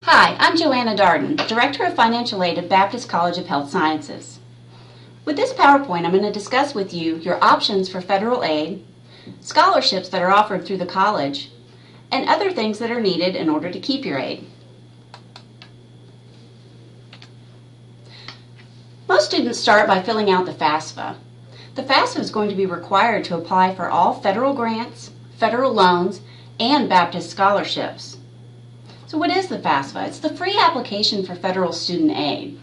Hi, I'm Joanna Darden, Director of Financial Aid at Baptist College of Health Sciences. With this PowerPoint, I'm going to discuss with you your options for federal aid, scholarships that are offered through the college, and other things that are needed in order to keep your aid. Most students start by filling out the FAFSA. The FAFSA is going to be required to apply for all federal grants, federal loans, and Baptist scholarships. So what is the FAFSA? It's the free application for federal student aid.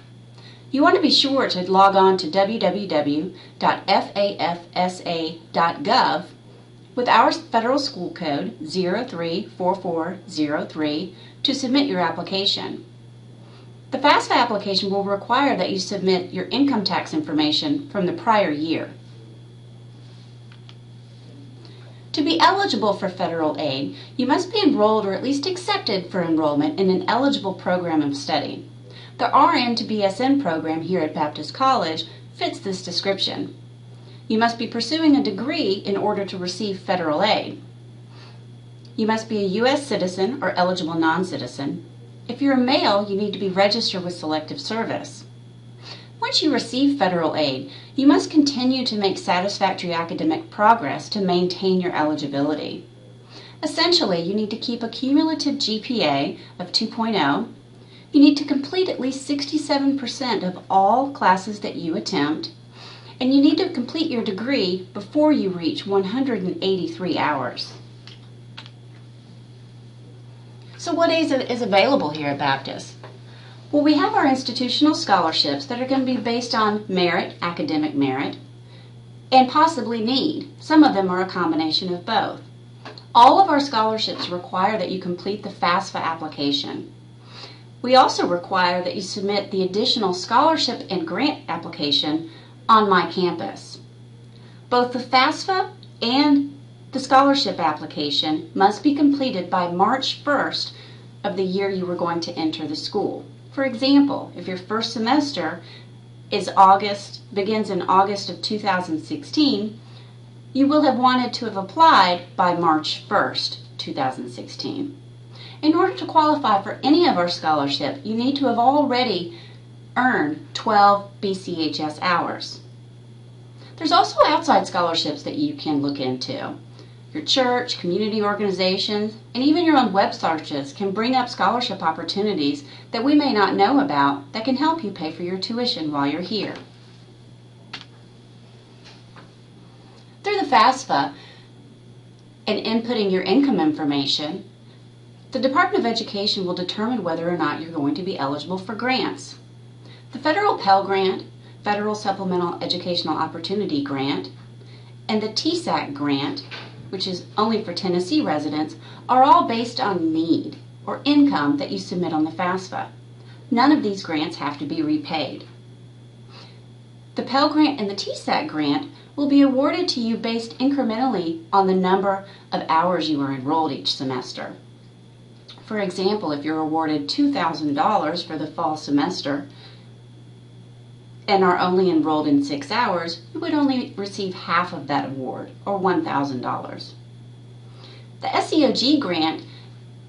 You want to be sure to log on to www.fafsa.gov with our federal school code 034403 to submit your application. The FAFSA application will require that you submit your income tax information from the prior year. To be eligible for federal aid, you must be enrolled or at least accepted for enrollment in an eligible program of study. The RN to BSN program here at Baptist College fits this description. You must be pursuing a degree in order to receive federal aid. You must be a U.S. citizen or eligible non-citizen. If you're a male, you need to be registered with Selective Service. Once you receive federal aid, you must continue to make satisfactory academic progress to maintain your eligibility. Essentially, you need to keep a cumulative GPA of 2.0. You need to complete at least 67% of all classes that you attempt, and you need to complete your degree before you reach 183 hours. So what is available here at Baptist? Well, we have our institutional scholarships that are going to be based on merit, academic merit, and possibly need. Some of them are a combination of both. All of our scholarships require that you complete the FAFSA application. We also require that you submit the additional scholarship and grant application on my campus. Both the FAFSA and the scholarship application must be completed by March 1st of the year you were going to enter the school. For example, if your first semester begins in August of 2016, you will have wanted to have applied by March 1st, 2016. In order to qualify for any of our scholarship, you need to have already earned 12 BCHS hours. There's also outside scholarships that you can look into. Your church, community organizations, and even your own web searches can bring up scholarship opportunities that we may not know about that can help you pay for your tuition while you're here. Through the FAFSA and inputting your income information, the Department of Education will determine whether or not you're going to be eligible for grants. The Federal Pell Grant, Federal Supplemental Educational Opportunity Grant, and the TSAC grant, which is only for Tennessee residents, are all based on need or income that you submit on the FAFSA. None of these grants have to be repaid. The Pell Grant and the TSAC grant will be awarded to you based incrementally on the number of hours you are enrolled each semester. For example, if you're awarded $2,000 for the fall semester and are only enrolled in 6 hours, you would only receive half of that award, or $1,000. The SEOG grant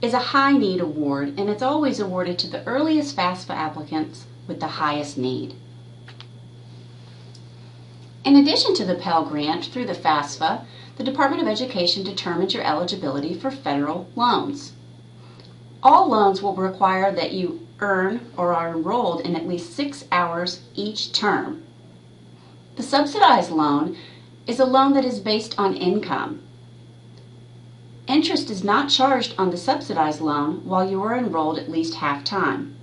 is a high need award, and it's always awarded to the earliest FAFSA applicants with the highest need. In addition to the Pell Grant, through the FAFSA, the Department of Education determines your eligibility for federal loans. All loans will require that you earn or are enrolled in at least 6 hours each term. The subsidized loan is a loan that is based on income. Interest is not charged on the subsidized loan while you are enrolled at least half-time.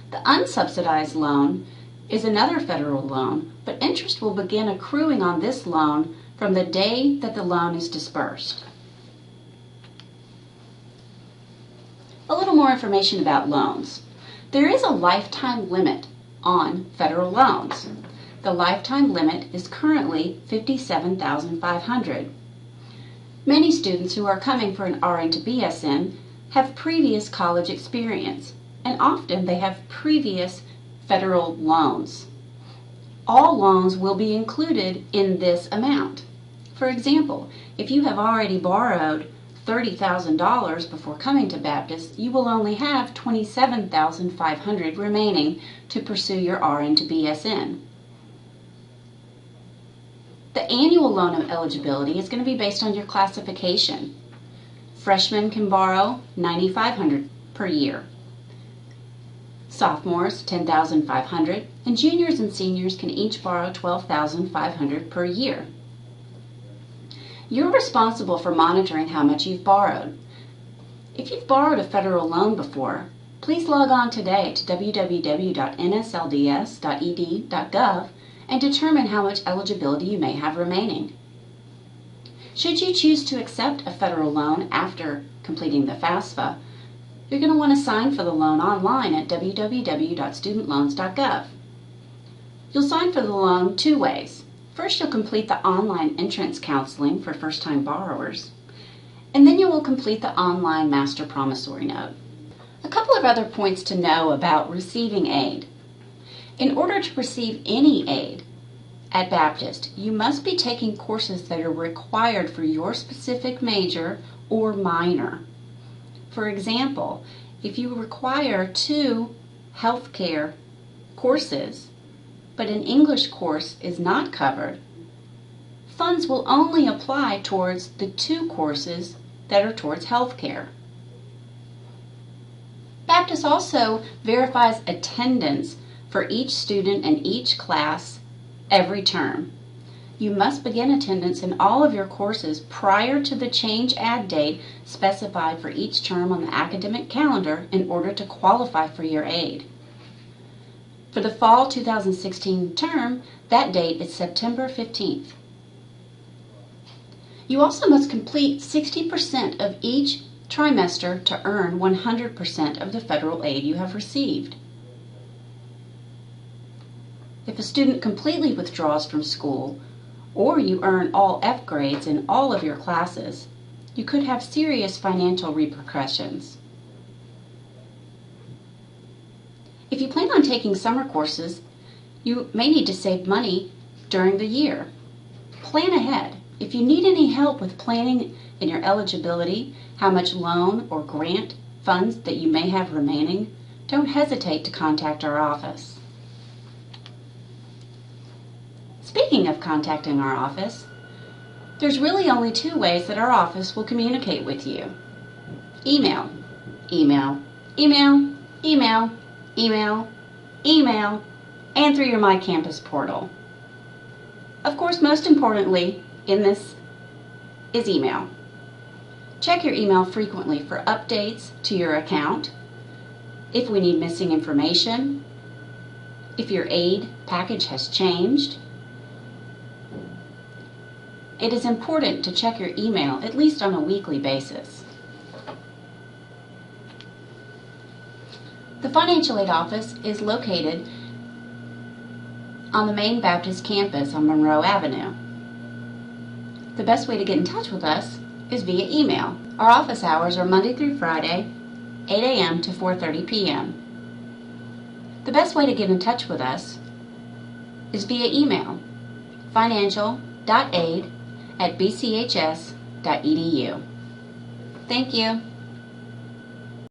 The unsubsidized loan is another federal loan, but interest will begin accruing on this loan from the day that the loan is disbursed. A little more information about loans. There is a lifetime limit on federal loans. The lifetime limit is currently $57,500. Many students who are coming for an RN to BSN have previous college experience, and often they have previous federal loans. All loans will be included in this amount. For example, if you have already borrowed $30,000 before coming to Baptist, you will only have $27,500 remaining to pursue your RN to BSN. The annual loan eligibility is going to be based on your classification. Freshmen can borrow $9,500 per year. Sophomores, $10,500, and juniors and seniors can each borrow $12,500 per year. You're responsible for monitoring how much you've borrowed. If you've borrowed a federal loan before, please log on today to www.nslds.ed.gov and determine how much eligibility you may have remaining. Should you choose to accept a federal loan after completing the FAFSA, you're going to want to sign for the loan online at www.studentloans.gov. You'll sign for the loan two ways. First, you'll complete the online entrance counseling for first-time borrowers, and then you will complete the online master promissory note. A couple of other points to know about receiving aid. In order to receive any aid at Baptist, you must be taking courses that are required for your specific major or minor. For example, if you require 2 healthcare courses, but an English course is not covered, funds will only apply towards the 2 courses that are towards healthcare. Baptist also verifies attendance for each student and each class every term. You must begin attendance in all of your courses prior to the change add date specified for each term on the academic calendar in order to qualify for your aid. For the fall 2016 term, that date is September 15th. You also must complete 60% of each trimester to earn 100% of the federal aid you have received. If a student completely withdraws from school, or you earn all F grades in all of your classes, you could have serious financial repercussions. If you plan on taking summer courses, you may need to save money during the year. Plan ahead. If you need any help with planning in your eligibility, how much loan or grant funds that you may have remaining, don't hesitate to contact our office. Speaking of contacting our office, there's really only 2 ways that our office will communicate with you. Email, email, email, email, email, email, and through your My Campus portal. Of course, most importantly in this is email. Check your email frequently for updates to your account, if we need missing information, if your aid package has changed. It is important to check your email at least on a weekly basis. The Financial Aid Office is located on the main Baptist campus on Monroe Avenue. The best way to get in touch with us is via email. Our office hours are Monday through Friday, 8 a.m. to 4:30 p.m. The best way to get in touch with us is via email, financial.aid@bchs.edu. Thank you.